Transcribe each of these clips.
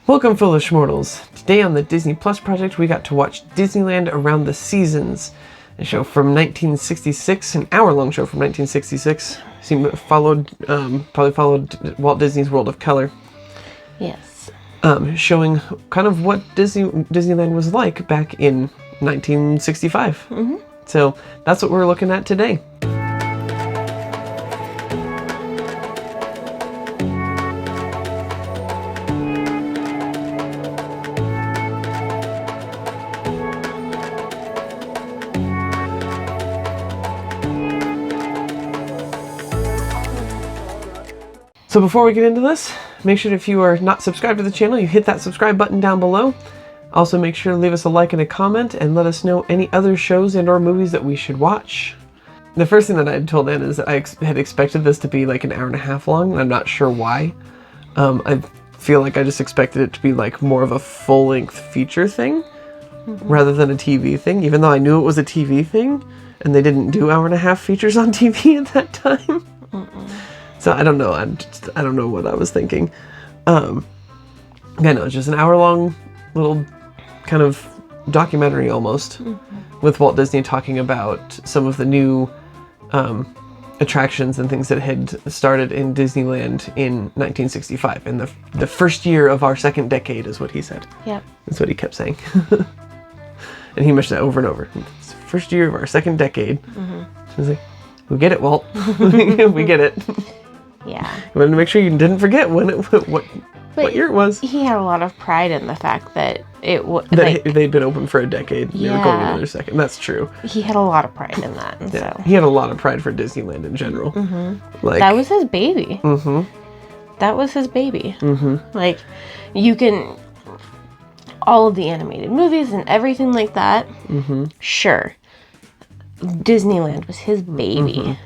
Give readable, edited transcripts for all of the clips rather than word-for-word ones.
Welcome, fellow schmortals. Today on the Disney Plus project, we got to watch Disneyland Around the Seasons, a show from 1966, an hour-long show from 1966. Probably followed Walt Disney's World of Color. Yes. Showing kind of what Disneyland was like back in 1965. Mm-hmm. So that's what we're looking at today. So before we get into this, make sure if you are not subscribed to the channel, you hit that subscribe button down below. Also make sure to leave us a like and a comment and let us know any other shows and or movies that we should watch. The first thing that I had told Anna is that I had expected this to be like an hour and a half long, and I'm not sure why. I feel like I just expected it to be like more of a full-length feature thing rather than a TV thing, even though I knew it was a TV thing and they didn't do hour and a half features on TV at that time. So I don't know. I don't know what I was thinking. I know it's just an hour-long little kind of documentary almost, with Walt Disney talking about some of the new attractions and things that had started in Disneyland in 1965, in the first year of our second decade, is what he said. Yep. That's what he kept saying, and he mentioned that over and over. It's the first year of our second decade. I was like, we get it, Walt. We get it. Yeah. I wanted to make sure you didn't forget what year it was. He had a lot of pride in the fact that they'd been open for a decade. Yeah. They were going another second. That's true. He had a lot of pride in that. And Yeah. so He had a lot of pride for Disneyland in general. Like, that was his baby. That was his baby. Like, you can, all of the animated movies and everything like that, sure. Disneyland was his baby.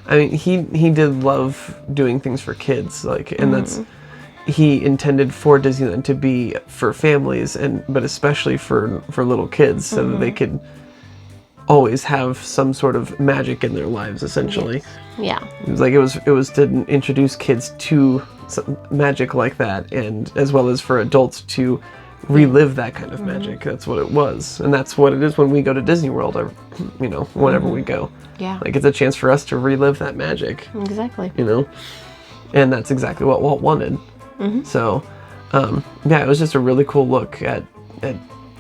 I mean, he did love doing things for kids, like, and he intended for Disneyland to be for families, but especially for little kids, so that they could always have some sort of magic in their lives, essentially. Yes. Yeah. It was like it was to introduce kids to some magic like that, and as well as for adults to relive that kind of magic. That's what it was, and that's what it is when we go to Disney World, or whenever we go. Yeah, like it's a chance for us to relive that magic. Exactly. And that's exactly what Walt wanted. So, yeah, it was just a really cool look at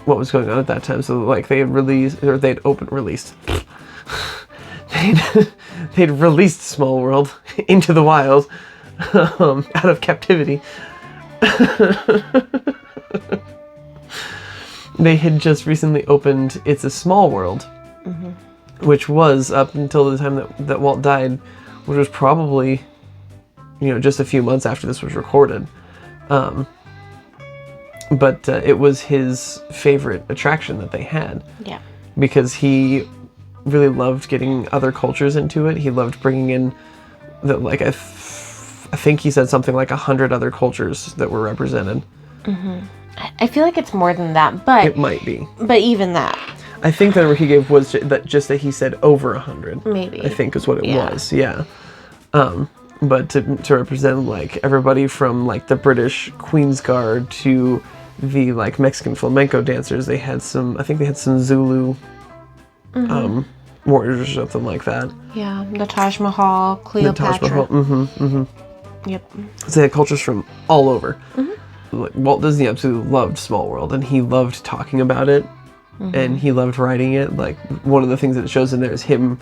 what was going on at that time. So, like, they'd released Small World into the wild, out of captivity. They had just recently opened It's a Small World, which was up until the time that Walt died, which was probably, just a few months after this was recorded. But it was his favorite attraction that they had. Yeah. Because he really loved getting other cultures into it. He loved bringing in I think he said something like 100 other cultures that were represented. I feel like it's more than that, but it might be. But even that, I think the number he gave was that he said over 100. Maybe. I think is what it was. Yeah. But to represent like everybody from like the British Queen's Guard to the like Mexican flamenco dancers, I think they had some Zulu warriors or something like that. Yeah, the Taj Mahal, Cleopatra. Yep. So they had cultures from all over. Like, Walt Disney absolutely loved Small World, and he loved talking about it, and he loved writing it. Like, one of the things that shows in there is him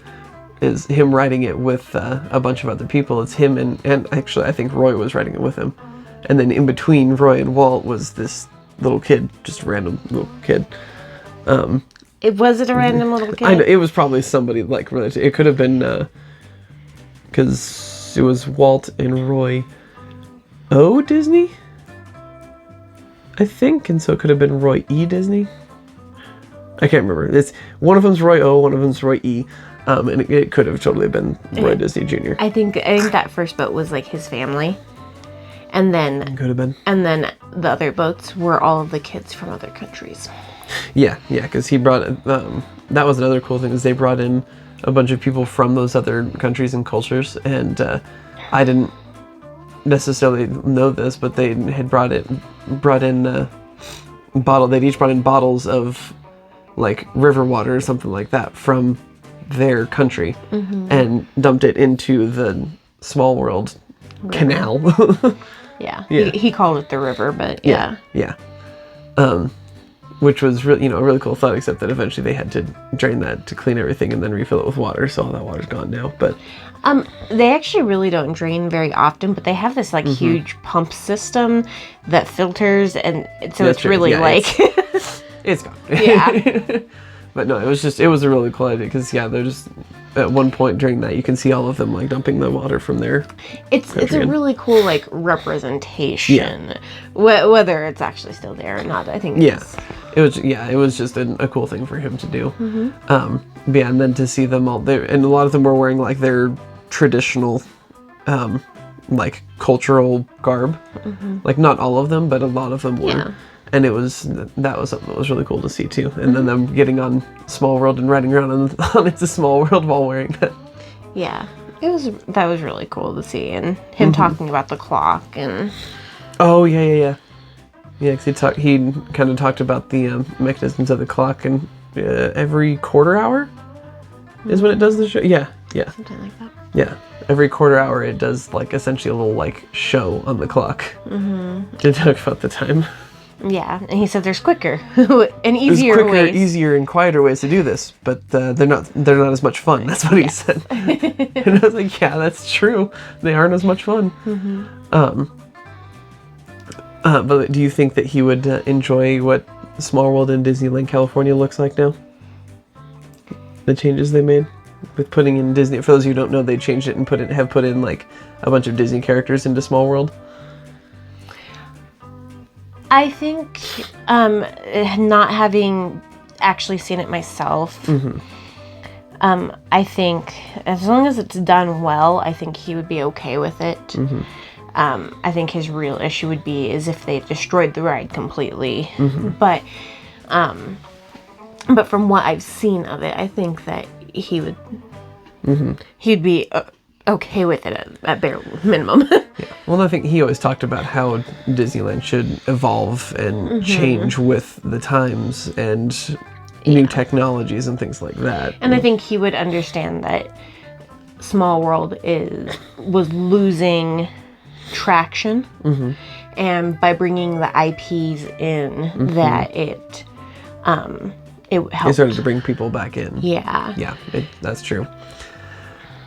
writing it with a bunch of other people. It's him and actually I think Roy was writing it with him, and then in between Roy and Walt was this little kid, just a random little kid. Was it a random little kid? I know, it was probably somebody like related. It could have been because it was Walt and Roy O. Disney, I think, and so it could have been Roy E. Disney. I can't remember. It's one of them's Roy O, one of them's Roy E. And it could have totally been Roy Disney Jr. I think that first boat was like his family, and then could have been, and then the other boats were all of the kids from other countries. Yeah, because he brought. That was another cool thing, is they brought in a bunch of people from those other countries and cultures, and I didn't necessarily know this, but they had brought in they'd each brought in bottles of like river water or something like that from their country and dumped it into the Small World canal. Yeah. Yeah. He called it the river, but yeah. Yeah. Which was really, a really cool thought, except that eventually they had to drain that to clean everything and then refill it with water, so all that water's gone now. But they actually really don't drain very often, but they have this like huge pump system that filters, and so That's it's true. really Yeah, like it's gone. yeah. But no, it was a really cool idea, because they're just, at one point during that, you can see all of them like dumping the water from there. It's a really cool like representation, whether it's actually still there or not. I think it was just a cool thing for him to do. And then to see them all there, and a lot of them were wearing like their traditional like cultural garb. Like not all of them, but a lot of them were. And that was something that was really cool to see too. And then them getting on Small World and riding around on It's a Small World while wearing that. Yeah, that was really cool to see, and him talking about the clock and. Oh yeah, because he kind of talked about the mechanisms of the clock, and every quarter hour is when it does the show. Yeah, something like that. Yeah, every quarter hour it does like essentially a little like show on the clock to talk about the time. Yeah, and he said there's quicker and easier ways. Easier and quieter ways to do this, but they're not as much fun. That's what he said. And I was like, yeah, that's true. They aren't as much fun. But do you think that he would enjoy what Small World in Disneyland California looks like now? The changes they made with putting in Disney. For those who don't know, they changed it and have put in like a bunch of Disney characters into Small World. I think not having actually seen it myself, I think as long as it's done well, I think he would be okay with it. I think his real issue would be is if they destroyed the ride completely. But from what I've seen of it, I think that he'd be okay with it at bare minimum. Well, I think he always talked about how Disneyland should evolve and change with the times and new technologies and things like that. And I think he would understand that Small World was losing traction, and by bringing the IPs in, that it helped. It started to bring people back in. Yeah, that's true.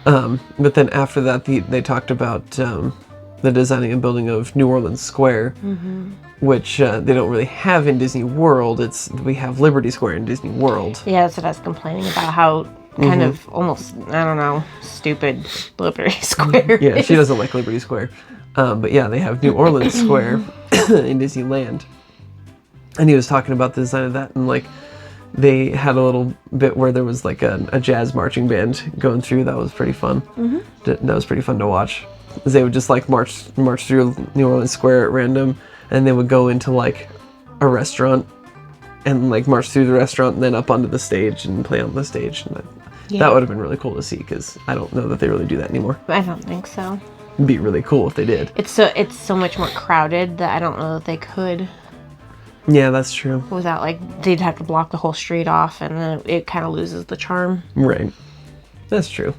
But then after that, they talked about the designing and building of New Orleans Square, which they don't really have in Disney World. We have Liberty Square in Disney World. Yeah, that's what I was complaining about, how kind of almost, I don't know, stupid Liberty Square Yeah, is. she doesn't like Liberty Square. But yeah, they have New Orleans Square in Disneyland. And he was talking about the design of that, and like they had a little bit where there was like a jazz marching band going through. That was pretty fun. That was pretty fun to watch. They would just like march through New Orleans Square at random, and they would go into like a restaurant and like march through the restaurant and then up onto the stage and play on the stage. And that would have been really cool to see, because I don't know that they really do that anymore. I don't think so. It'd be really cool if they did. It's so much more crowded that I don't know that they could. Yeah, that's true. Without, like, they'd have to block the whole street off, and then it kind of loses the charm. Right. That's true.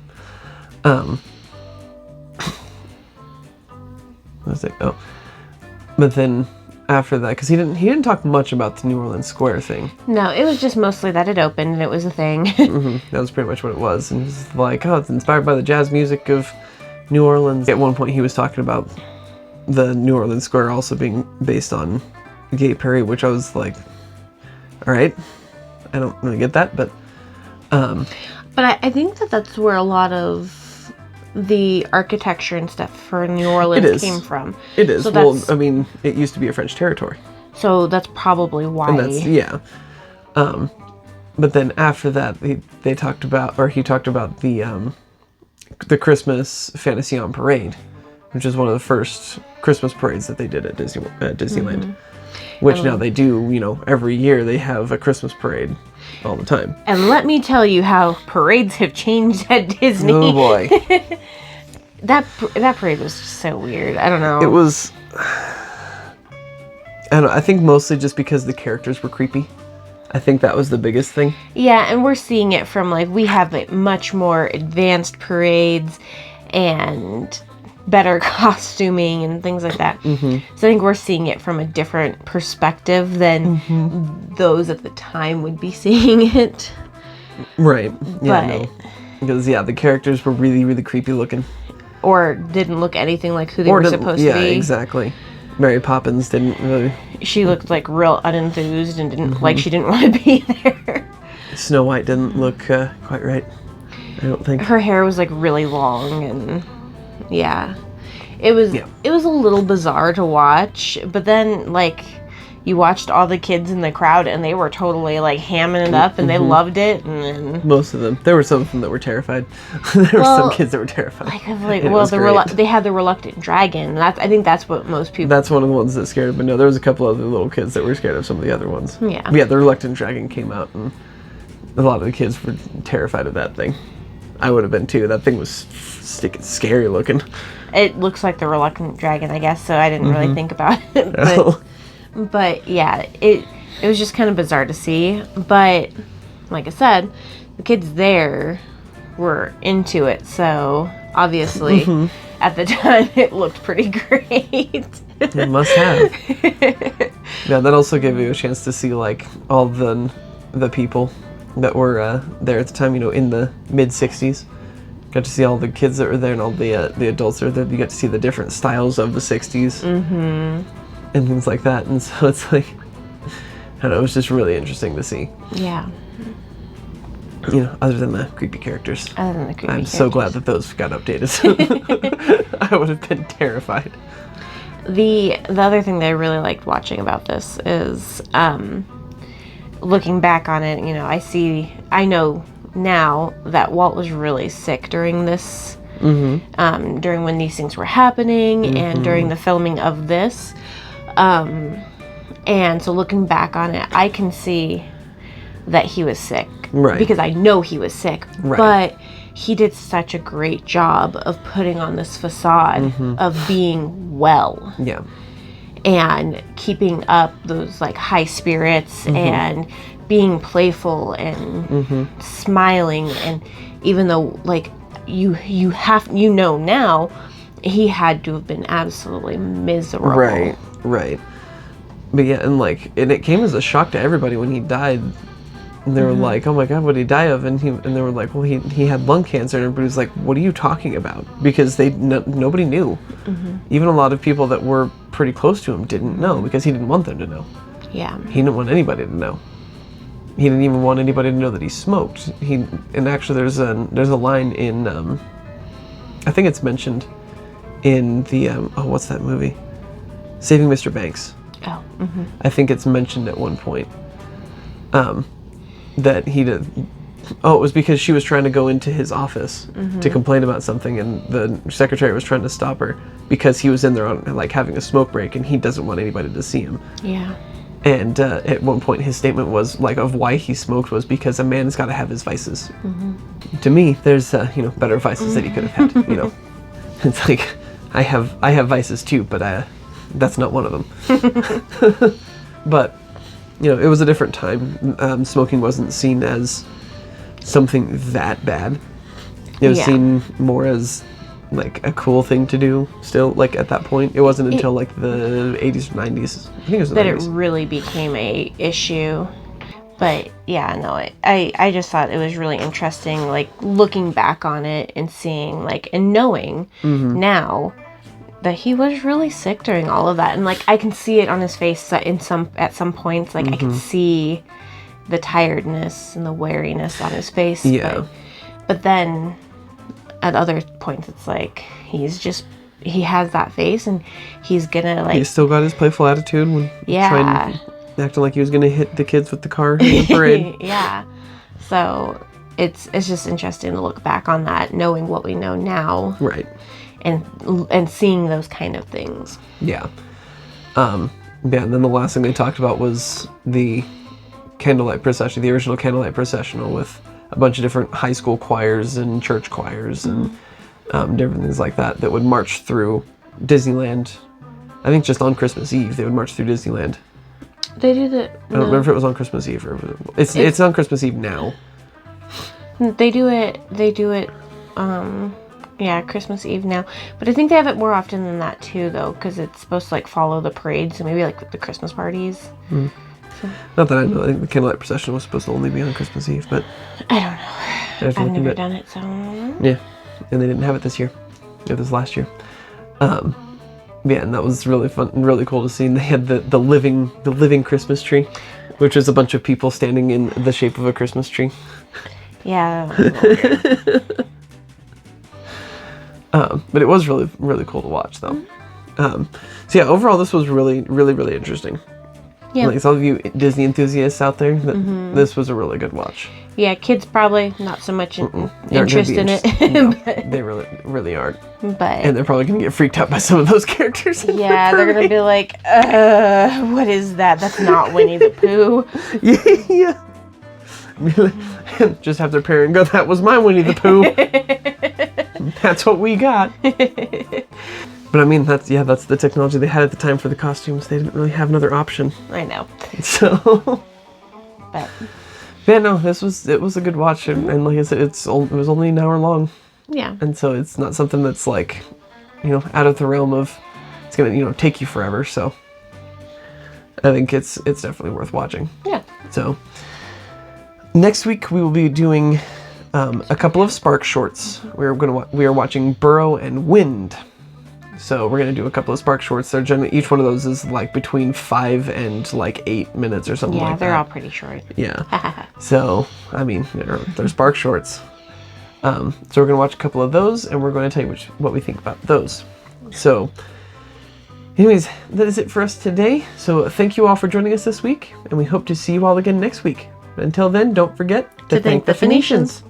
What's it? Oh. But then after that, because he didn't talk much about the New Orleans Square thing. No, it was just mostly that it opened and it was a thing. That was pretty much what it was. And it was like, oh, it's inspired by the jazz music of New Orleans. At one point he was talking about the New Orleans Square also being based on Gay Perry, which I was like, all right, I don't really get that, but I think that's where a lot of the architecture and stuff for New Orleans came from. It is. So well, I mean, it used to be a French territory, so that's probably why. And that's, yeah. But then after that, he talked about the Christmas Fantasy on Parade, which is one of the first Christmas parades that they did at Disneyland. Which now they do, every year they have a Christmas parade all the time. And let me tell you how parades have changed at Disney. Oh boy. That parade was just so weird. I don't know. It was... I think mostly just because the characters were creepy. I think that was the biggest thing. Yeah, and we're seeing it from, like, we have like, much more advanced parades and better costuming and things like that. So I think we're seeing it from a different perspective than those at the time would be seeing it. Right. Yeah, But... no. Because, yeah, the characters were really, really creepy looking. Or didn't look anything like who they were supposed to be. Yeah, exactly. Mary Poppins didn't really... She looked like real unenthused and didn't like she didn't want to be there. Snow White didn't look quite right, I don't think. Her hair was like really long and yeah. It was a little bizarre to watch, but then like you watched all the kids in the crowd and they were totally like hamming it up and they loved it, and then most of them. There were some of them that were terrified. There were some kids that were terrified. They had the reluctant dragon. I think that's what most people. That's one of the ones that scared. But no, there was a couple other little kids that were scared of some of the other ones. Yeah. But yeah, the reluctant dragon came out, and a lot of the kids were terrified of that thing. I would have been too. That thing was scary looking. It looks like the reluctant dragon, I guess. So I didn't really think about it. But yeah, it was just kind of bizarre to see. But like I said, the kids there were into it. So obviously, at the time, it looked pretty great. It must have. Yeah, that also gave you a chance to see like all the people that were there at the time. You know, in the mid-'60s. Got to see all the kids that were there and all the adults that were there. You got to see the different styles of the '60s. And things like that, and so it's like, I don't know, it was just really interesting to see. Yeah. You know, other than the creepy characters. I'm so glad that those got updated. I would have been terrified. The other thing that I really liked watching about this is, looking back on it, you know, I know now that Walt was really sick during this, during when these things were happening and during the filming of this. And so looking back on it, I can see that he was sick. Right. Because I know he was sick. Right. But he did such a great job of putting on this facade of being well. Yeah. And keeping up those like high spirits and being playful and smiling, and even though like you know now he had to have been absolutely miserable. Right. But yeah, and it came as a shock to everybody when he died. And they were like, "Oh my God, what did he die of?" And they were like, "Well, he had lung cancer." And everybody was like, "What are you talking about?" Because nobody knew. Even a lot of people that were pretty close to him didn't know, because he didn't want them to know. Yeah. He didn't want anybody to know. He didn't even want anybody to know that he smoked. And actually, there's a line in, I think it's mentioned in the what's that movie? Saving Mr. Banks. Oh. I think it's mentioned at one point. That he did. Oh, it was because she was trying to go into his office to complain about something, and the secretary was trying to stop her because he was in there on like having a smoke break, and he doesn't want anybody to see him. Yeah. And at one point, his statement was like of why he smoked was because a man's got to have his vices. To me, there's better vices that he could have had. You know, it's like I have vices too, but that's not one of them. But it was a different time. Smoking wasn't seen as something that bad. It was seen more as like a cool thing to do still, like at that point. It wasn't until like the 80s or 90s. I think it was the 90s. It really became a issue. But yeah, no, I just thought it was really interesting, like looking back on it and seeing like, and knowing now that he was really sick during all of that. And like, I can see it on his face at some points, like I can see the tiredness and the weariness on his face. Yeah. But then at other points, it's like, he has that face and he's gonna like... He's still got his playful attitude when trying, acting like he was gonna hit the kids with the car in the parade. Yeah. So it's just interesting to look back on that, knowing what we know now. Right. And seeing those kind of things. Yeah. And then the last thing they talked about was the candlelight procession, the original candlelight processional with a bunch of different high school choirs and church choirs and different things like that would march through Disneyland. I think just on Christmas Eve they would march through Disneyland. They do the. I don't remember if it was on Christmas Eve or it's on Christmas Eve now. They do it. Yeah, Christmas Eve now. But I think they have it more often than that too, though, because it's supposed to like follow the parade. So maybe like the Christmas parties. Mm. So. Not that I know. I think the candlelight procession was supposed to only be on Christmas Eve, but I don't know. I've never done it, so. Yeah, and they didn't have it this year. It was last year. Yeah, and that was really fun and really cool to see. And they had the living Christmas tree, which is a bunch of people standing in the shape of a Christmas tree. Yeah. That was a little weird. But it was really, really cool to watch, though. So yeah, overall, this was really, really, really interesting. Yeah. Like some of you Disney enthusiasts out there, this was a really good watch. Yeah, kids probably not so much interest in it. No, they really, really aren't. But and they're probably gonna get freaked out by some of those characters. Yeah, they're gonna be like, what is that? That's not Winnie the Pooh. Yeah. Just have their parent go, that was my Winnie the Pooh. That's what we got. But I mean, that's the technology they had at the time for the costumes. They didn't really have another option. I know. So. But. Yeah, no, it was a good watch, and like I said, it was only an hour long. Yeah. And so it's not something that's like, out of the realm of, it's gonna take you forever. So. I think it's definitely worth watching. Yeah. So. Next week we will be doing a couple of Spark shorts. We are watching Burrow and Wind. So we're gonna do a couple of Spark shorts. They're generally, each one of those is like between 5 and like 8 minutes or something like that. Yeah, they're all pretty short. Yeah. So I mean, they're Spark shorts. So we're gonna watch a couple of those, and we're going to tell you what we think about those. So, anyways, that is it for us today. So thank you all for joining us this week, and we hope to see you all again next week. Until then, don't forget to thank the Phoenicians.